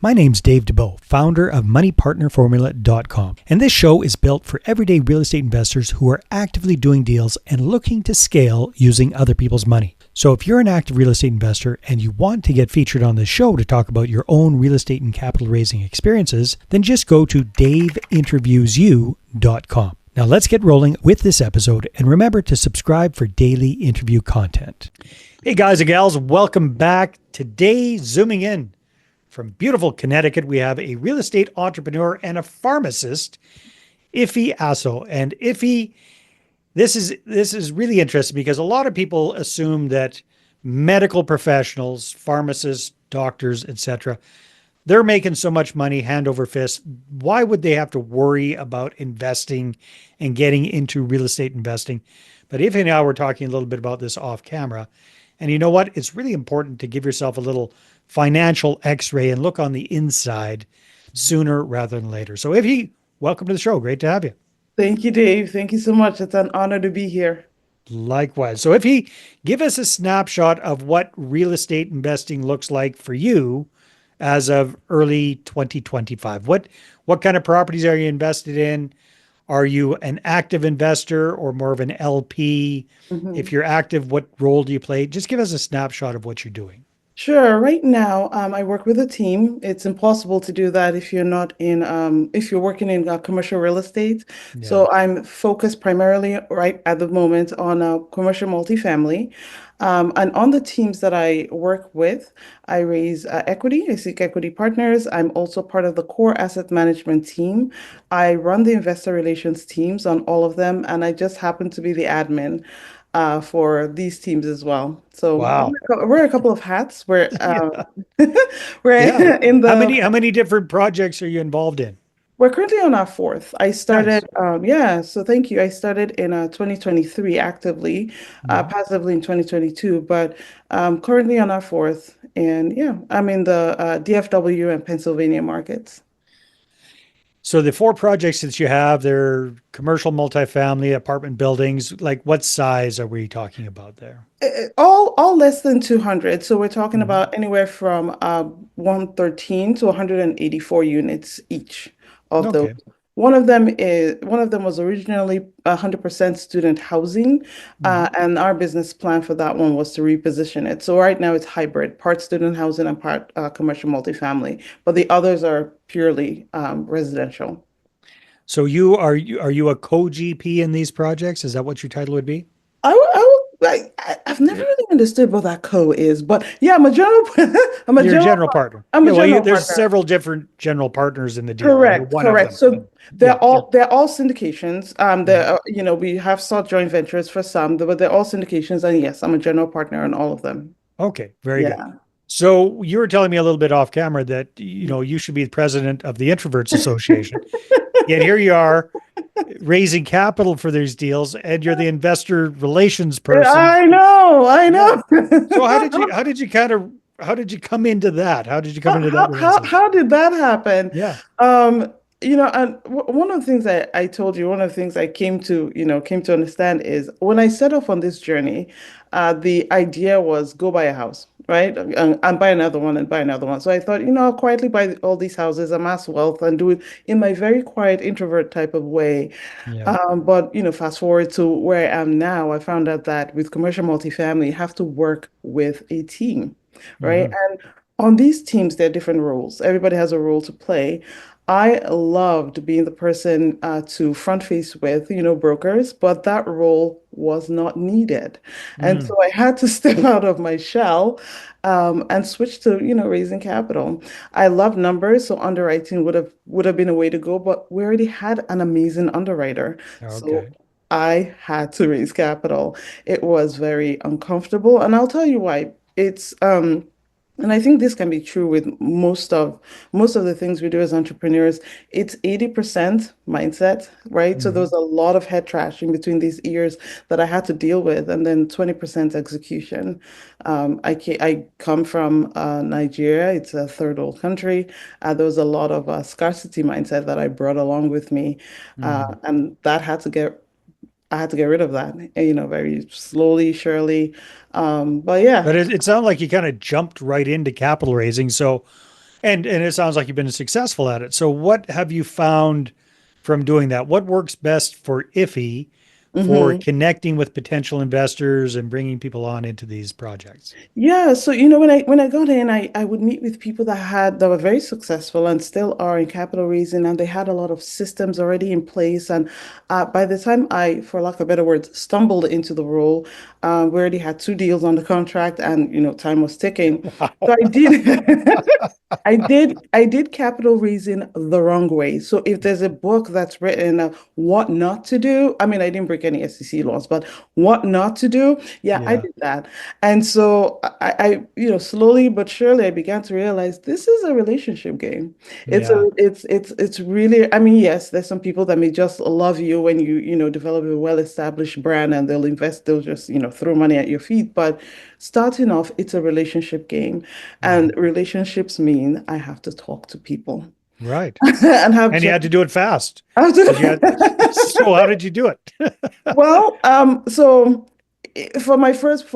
My name's Dave DeBow, founder of MoneyPartnerFormula.com, and this show is built for everyday real estate investors who are actively doing deals and looking to scale using other people's money. So if you're an active real estate investor and you want to get featured on this show to talk about your own real estate and capital raising experiences, then just go to daveinterviewsyou.com. Now let's get rolling with this episode, and remember to subscribe for daily interview content. Hey guys and gals, welcome back. Today, zooming in from beautiful Connecticut, we have a real estate entrepreneur and a pharmacist, Asoh. And this is really interesting because a lot of people assume that medical professionals, pharmacists, doctors, etc., they're making so much money hand over fist. Why would they have to worry about investing and getting into real estate investing? But Iffy and I were talking a little bit about this off camera. And you know what? It's really important to give yourself a little financial x-ray and look on the inside sooner rather than later. So Iffy, welcome to the show. Great to have you. Thank you, Dave. Thank you so much. It's an honor to be here. Likewise. So Iffy, give us a snapshot of what real estate investing looks like for you as of early 2025. What kind of properties are you invested in? Are you an active investor or more of an LP? Mhm. If you're active, what role do you play? Just give us a snapshot of what you're doing. Sure. Right now, I work with a team. It's impossible to do that if you're not in, if you're working in commercial real estate. Yeah. So I'm focused primarily right at the moment on commercial multifamily. And on the teams that I work with, I raise equity, I seek equity partners. I'm also part of the core asset management team. I run the investor relations teams on all of them, and I just happen to be the admin for these teams as well. So Wow. we're a couple of hats. We're Yeah. Yeah. we're in the How many different projects are you involved in? we're currently on our fourth. I Nice. started, yeah, so thank you. I started in 2023 actively, Mhm. passively in 2022, but currently on our fourth. And yeah, I'm in the DFW and Pennsylvania markets. So the four projects that you have, they're commercial multifamily apartment buildings. Like what size are we talking about there? All less than 200. So we're talking Mhm. about anywhere from 113 to 184 units each of those. Okay. One of them was originally 100% student housing, Mhm. and our business plan for that one was to reposition it. So right now it's hybrid, part student housing and part commercial multifamily, but the others are purely residential. So are you a co-GP in these projects? Is that what your title would be? I've never really understood what that co is, but yeah, I'm a general, I'm a You're a general, general partner. I'm Yeah, a well, general there's partner. several different general partners in the deal, and you're Correct, one of correct. them. So Yeah. they're all syndications. Yeah. We have sought joint ventures for some, but they're all syndications, and yes, I'm a general partner on all of them. Okay. Very good. Yeah. So you were telling me a little bit off camera that, you should be the president of the Introverts Association. Yet here you are raising capital for these deals, and you're the investor relations person. I Yeah. know. So how did you come into that? How did you come into that realization? How did that happen? Yeah. And one of the things I told you, one of the things I came to understand is when I set off on this journey, the idea was go buy a house, right? And buy another one and buy another one. So I thought, I'll quietly buy all these houses, amass wealth, and do it in my very quiet introvert type of way. Yeah. But fast forward to where I am now, I found out that with commercial multifamily, you have to work with a team, right? Hmm. And on these teams, there are different roles. Everybody has a role to play. I loved being the person to front face with, brokers, but that role was not needed. And Mm. so I had to step out of my shell and switch to, raising capital. I love numbers, so underwriting would have been a way to go, but we already had an amazing underwriter. So Okay. I had to raise capital. It was very uncomfortable, and I'll tell you why. And I think this can be true with most of the things we do as entrepreneurs. It's 80% mindset, right? So Hmm. there's a lot of head trash in between these ears that I had to deal with, and then 20% execution. I come from Nigeria. It's a third world country. There was a lot of scarcity mindset that I brought along with me, Hmm. and I had to get rid of that, very slowly, surely. But yeah. But it sounded like you kind of jumped right into capital raising. So And it sounds like you've been successful at it. So what have you found from doing that? What works best for Iffy for Hmm. connecting with potential investors and bringing people on into these projects? Yeah, so when I got in, I would meet with people that were very successful and still are in capital raising, and they had a lot of systems already in place. And by the time I, for lack of better words, stumbled into the role, we already had two deals on the contract, and time was ticking. So Wow. I did. I did capital raising the wrong way. So if there's a book that's written what not to do, I mean, I didn't break any SEC laws, but what not to do, yeah, I Yeah. did that. And so slowly but surely I began to realize this is a relationship game. Yeah. It's really, I mean, yes, there's some people that may just love you when you develop a well-established brand and they'll just, throw money at your feet. But starting off, it's a relationship game. And Mhm. relationships mean I have to talk to people Right. and have And you just had to do it fast I have because you had, to so how did you do it? Well, so for my first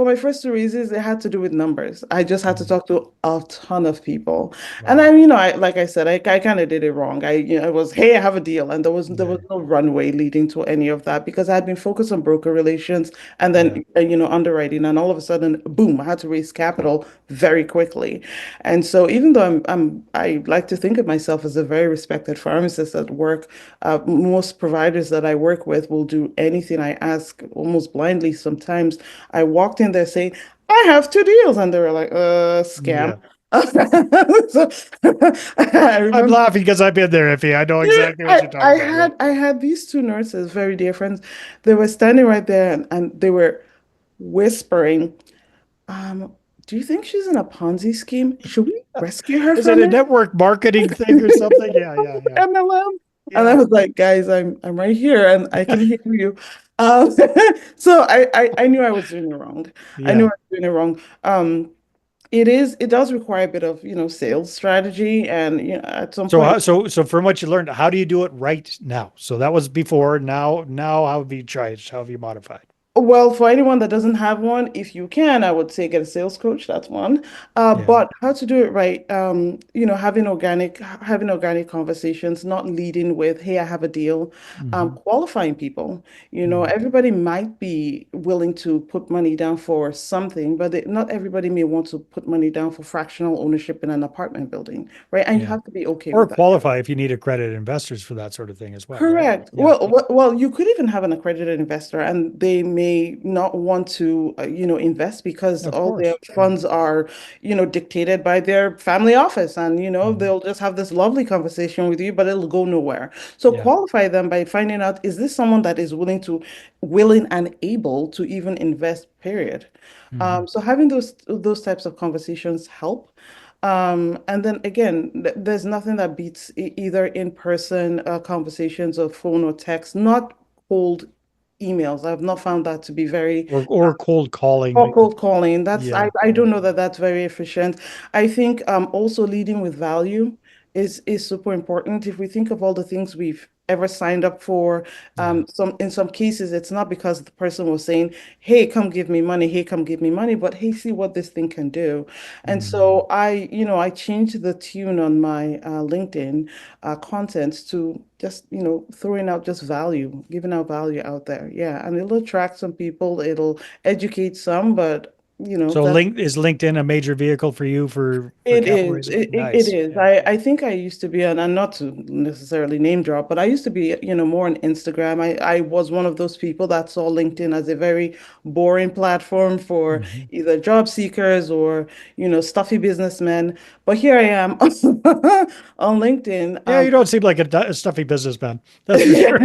two reasons, it had to do with numbers. I just had to Mhm. talk to a ton of people, and Wow. I like I said, I kind of did it wrong. It was, hey, I have a deal, and there was Yeah. no runway leading to any of that because I had been focused on broker relations and Yeah. then underwriting, and all of a sudden, boom, I had to raise capital very quickly. And so even though I like to think of myself as a very respected pharmacist at work, most providers that I work with will do anything I ask almost blindly. Sometimes I walked in there saying, I have two deals, and they were like, scam. Yeah. So I I'm remember laughing because I've been there, Iffy. I know yeah, exactly what you're talking about. Yeah. I had these two nurses, very dear friends. They were standing right there and they were whispering, um, do you think she's in a Ponzi scheme? Should we rescue her Is it from a it? network marketing thing or something? Yeah. Yeah. Yeah. MLM. And I Yeah. was like, guys, I'm right here and I can hear you. Um, so I knew I was doing it wrong. I knew I Yeah. was doing it wrong. It does require a bit of, sales strategy and at some So point. so from what you learned, how do you do it right now? So that was before. Now how have you tried? How have you modified? Well, for anyone that doesn't have one, if you can, I would say get a sales coach. That's one. Yeah. But how to do it right? Having organic conversations, not leading with, "Hey, I have a deal." Hmm. Qualifying people. Hmm. Everybody might be willing to put money down for something, but not everybody may want to put money down for fractional ownership in an apartment building, right? And you Yeah. have to be okay Or with that. qualify if you need accredited investors for that sort of thing as well, right? Correct. Yeah. Well, you could even have an accredited investor, and they may not want to, invest because Of all their course. Yeah. funds are, dictated by their family office, and Hmm. they'll just have this lovely conversation with you, but it'll go nowhere. So Yeah. qualify them by finding out, is this someone that is willing and able to even invest, period. Hmm. So having those types of conversations help. And then again, there's nothing that beats either in-person conversations or phone or text, not cold emails. I've not found that to be very Or cold calling. or cold calling. That's Yeah. I Yeah. don't know that that's very efficient. I think also leading with value is super important. If we think of all the things we've ever signed up for, Yeah. in some cases it's not because the person was saying, "Hey, come give me money. Hey, come give me money," but "Hey, see what this thing can do." And Hmm. so I changed the tune on my LinkedIn content to just throwing out just value, giving out value out there. Yeah, and it'll attract some people. It'll educate some, but So that link is LinkedIn a major vehicle for you for it capital is. raising? It Nice. is. Yeah. I think I used to be, and not to necessarily name drop, but I used to be, more on Instagram. I was one of those people that saw LinkedIn as a very boring platform for Hmm. either job seekers or, stuffy businessmen. But here I am on LinkedIn. Yeah, you don't seem like a stuffy businessman. That's for Yeah. sure.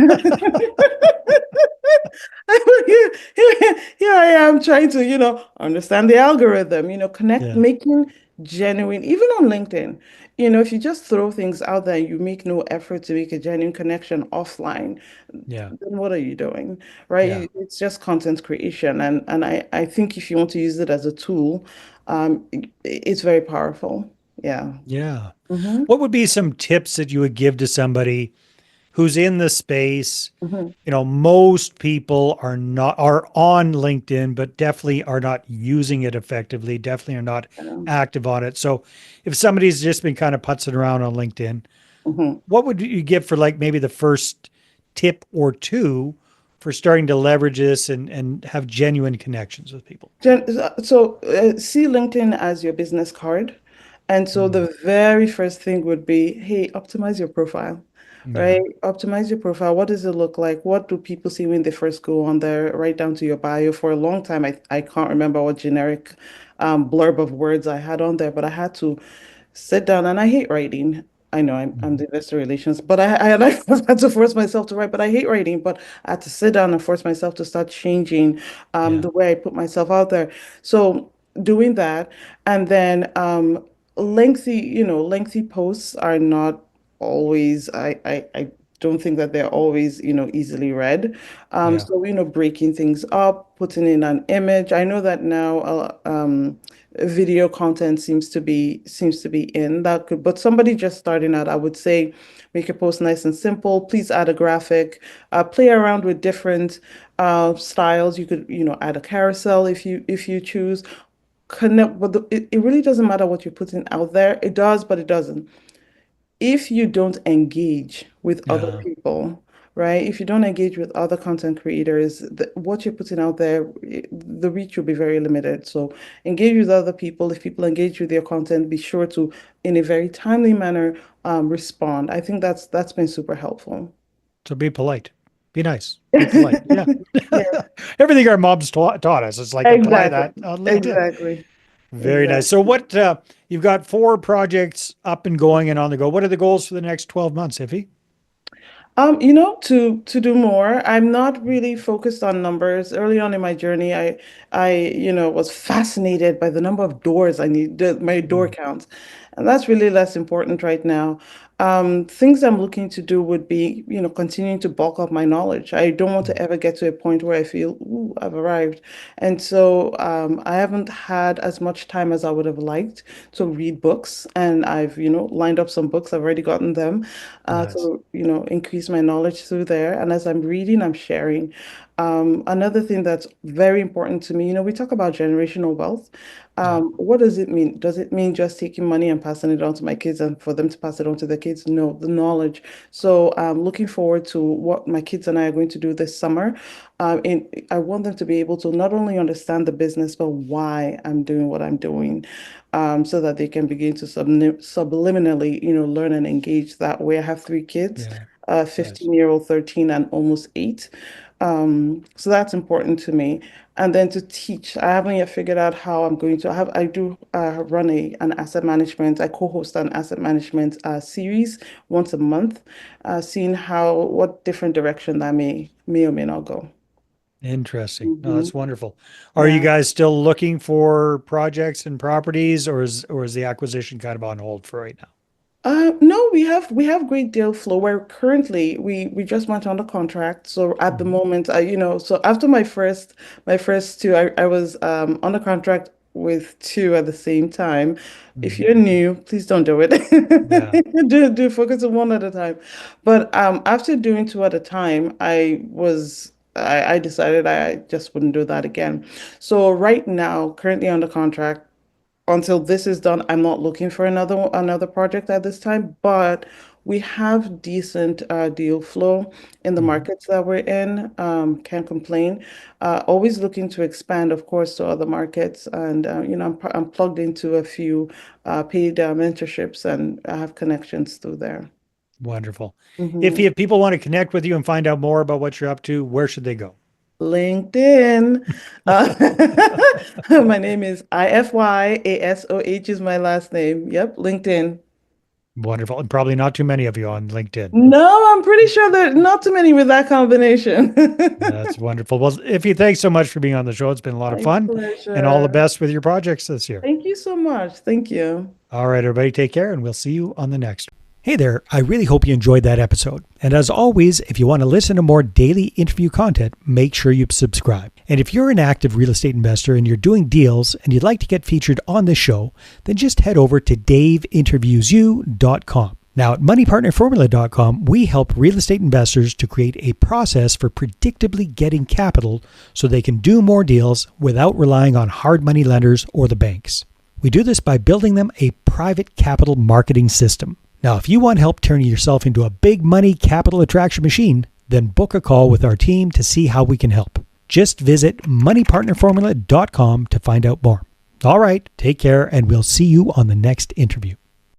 Here I am trying to, understand the algorithm, connect, Yeah. making genuine, even on LinkedIn, if you just throw things out there and you make no effort to make a genuine connection offline, Yeah. then what are you doing, Yeah. right? It's just content creation. And I think if you want to use it as a tool, it's very powerful. Yeah. Yeah. Hmm. What would be some tips that you would give to somebody who's in the space, Hmm. most people are on LinkedIn, but definitely are not using it effectively, definitely are not active on it. So if somebody's just been kind of putzing around on LinkedIn, Hmm. what would you give for like maybe the first tip or two for starting to leverage this and have genuine connections with people? See LinkedIn as your business card. And so Mm, the very first thing would be, hey, optimize your profile, yeah. right? Optimize your profile. What does it look like? What do people see when they first go on there? Right down to your bio. For a long time, I can't remember what generic blurb of words I had on there, but I had to sit down, and I hate writing. I know I'm Mhm. the investor relations, but I had to force myself to write, but I hate writing, but I had to sit down and force myself to start changing Yeah. the way I put myself out there. So doing that, and then lengthy posts are not always, I don't think that they're always, easily read. Yeah. So, breaking things up, putting in an image. I know that now, video content seems to be in that could, but somebody just starting out, I would say, make your post nice and simple. Please add a graphic, play around with different styles. You could, add a carousel if you choose. Connect, but it really doesn't matter what you're putting out there. It does, but it doesn't. If you don't engage with other Yeah. people, right? If you don't engage with other content creators, what you're putting out there, the reach will be very limited. So engage with other people. If people engage with your content, be sure to, in a very timely manner, respond. I think that's been super helpful. So be polite, be nice, be polite. Yeah. Yeah, Everything our moms taught us. It's like apply exactly. that on LinkedIn. Exactly. Very nice. So Exactly. you've got 4 projects up and going and on the go. What are the goals for the next 12 months, Iffy? To do more. I'm not really focused on numbers. Early on in my journey, I was fascinated by the number of doors I need, my door Mm, count. And that's really less important right now. Things I'm looking to do would be, continuing to bulk up my knowledge. I don't want to mm, ever get to a point where I feel, ooh, I've arrived. And so I haven't had as much time as I would have liked to read books. And I've, lined up some books. I've already gotten them nice. to, increase my knowledge through there. And as I'm reading, I'm sharing. Another thing that's very important to me, we talk about generational wealth. Yeah. What does it mean? Does it mean just taking money and passing it on to my kids and for them to pass it on to their kids? No, the knowledge. So I'm looking forward to what my kids and I are going to do this summer. And I want them to be able to not only understand the business, but why I'm doing what I'm doing, so that they can begin to subliminally, learn and engage that way. I have 3 kids, Yeah. Nice. 15-year-old, 13, and almost 8. So that's important to me. And then to teach, I haven't yet figured out how I'm going to I do run an asset management. I co-host an asset management series once a month, seeing what different direction that may or may not go. Interesting. No, Hmm. that's wonderful. Are you Yeah. guys still looking for projects and properties, or is the acquisition kind of on hold for right now? No, we have great deal flow. Where currently we just went on the contract. So at the Mhm. moment, so after my first two, I was on the contract with two at the same time. If Mhm. you're new, please don't do it. Yeah. Do focus on one at a time. But after doing two at a time, I decided I just wouldn't do that again. So right now, currently on the contract until this is done, I'm not looking for another project at this time, but we have decent deal flow in the Mhm. markets that we're in. Can't complain. Always looking to expand, of course, to other markets, and I'm plugged into a few paid mentorships, and I have connections through there. Wonderful. Mhm. If people want to connect with you and find out more about what you're up to, where should they go? LinkedIn. My name is Ifyasoh is my last name. Yep, LinkedIn. Wonderful. And probably not too many of you on LinkedIn. No, I'm pretty sure there are not too many with that combination. That's wonderful. Well, Iffy, thanks so much for being on the show. It's been a lot of My fun and all the pleasure. best with your projects this year. Thank you so much. Thank you. All right, everybody, take care and we'll see you on the next. Hey there, I really hope you enjoyed that episode. And as always, if you want to listen to more daily interview content, make sure you subscribe. And if you're an active real estate investor and you're doing deals and you'd like to get featured on this show, then just head over to daveinterviewsyou.com. Now, at moneypartnerformula.com, we help real estate investors to create a process for predictably getting capital so they can do more deals without relying on hard money lenders or the banks. We do this by building them a private capital marketing system. Now, if you want help turning yourself into a big money capital attraction machine, then book a call with our team to see how we can help. Just visit moneypartnerformula.com to find out more. All right, take care, and we'll see you on the next interview.